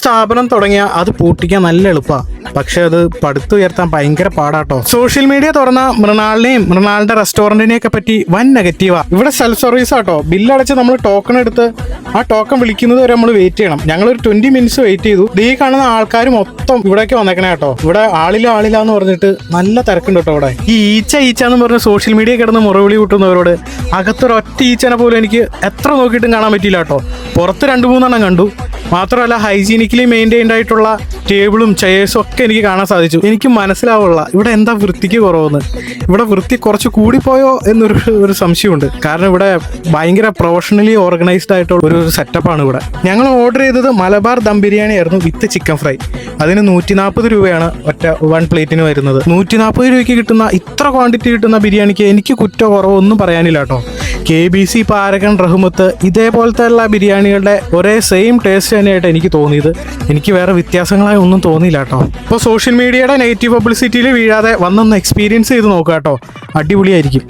സ്ഥാപനം തുടങ്ങിയാൽ അത് പൂട്ടിക്കാൻ നല്ല എളുപ്പമാണ്. പക്ഷെ അത് പടുത്തുയർത്താൻ ഭയങ്കര പാടാട്ടോ. സോഷ്യൽ മീഡിയ തുറന്ന മൃണാളിനെയും മൃണാളിന്റെ റെസ്റ്റോറന്റിനെയൊക്കെ പറ്റി വൻ നെഗറ്റീവാ. ഇവിടെ സെൽഫ് സർവീസ് ആട്ടോ. ബില്ലടച്ച് നമ്മൾ ടോക്കൺ എടുത്ത് ആ ടോക്കൺ വിളിക്കുന്നത് വരെ നമ്മൾ വെയിറ്റ് ചെയ്യണം. ഞങ്ങളൊരു 20 മിനിറ്റ്സ് വെയിറ്റ് ചെയ്തു. ഈ കാണുന്ന ആൾക്കാർ മൊത്തം ഇവിടേക്ക് വന്നേക്കണേ കേട്ടോ. ഇവിടെ ആളില്ല എന്ന് പറഞ്ഞിട്ട് നല്ല തിരക്കുണ്ട് കേട്ടോ. ഇവിടെ ഈ ഈച്ച എന്ന് പറഞ്ഞ് സോഷ്യൽ മീഡിയ കിടന്ന് മുറവിളി കൂട്ടുന്നവരോട് അകത്തൊരൊറ്റ ഈച്ചനെ പോലും എനിക്ക് എത്ര നോക്കിയിട്ടും കാണാൻ പറ്റിയില്ല കേട്ടോ. പുറത്ത് 2-3 കണ്ടു. മാത്രമല്ല ഹൈജീനിക്കലി മെയിൻറ്റൈൻഡ് ആയിട്ടുള്ള ടേബിളും ചെയേഴ്സും ഒക്കെ എനിക്ക് കാണാൻ സാധിച്ചു. എനിക്ക് മനസ്സിലാവുള്ള ഇവിടെ എന്താ വൃത്തിക്ക് കുറവെന്ന്. ഇവിടെ വൃത്തി കുറച്ച് കൂടിപ്പോയോ എന്നൊരു സംശയമുണ്ട്. കാരണം ഇവിടെ ഭയങ്കര പ്രൊഫഷണലി ഓർഗനൈസ്ഡ് ആയിട്ടുള്ള ഒരു സെറ്റപ്പാണ് ഇവിടെ. ഞങ്ങൾ ഓർഡർ ചെയ്തത് മലബാർ ദം ബിരിയാണി ആയിരുന്നു വിത്ത് ചിക്കൻ ഫ്രൈ. അതിന് 140 രൂപയാണ് ഒറ്റ 1 പ്ലേറ്റിന് വരുന്നത്. 140 രൂപയ്ക്ക് കിട്ടുന്ന ഇത്ര ക്വാണ്ടിറ്റി കിട്ടുന്ന ബിരിയാണിക്ക് എനിക്ക് കുറ്റോ കുറവോ ഒന്നും പറയാനില്ല കേട്ടോ. KBC, പാരഗൺ, റഹ്മത്ത് ഇതേപോലത്തെ ഉള്ള ബിരിയാണികളുടെ ഒരേ സെയിം ടേസ്റ്റ് തന്നെയായിട്ട് എനിക്ക് തോന്നിയത്. എനിക്ക് വേറെ വ്യത്യാസങ്ങളായി ഒന്നും തോന്നിയില്ല കേട്ടോ. ഇപ്പോൾ സോഷ്യൽ മീഡിയയുടെ നെഗറ്റീവ് പബ്ലിസിറ്റിയിൽ വീഴാതെ വന്നൊന്ന് എക്സ്പീരിയൻസ് ചെയ്ത് നോക്കുക കേട്ടോ. അടിപൊളിയായിരിക്കും.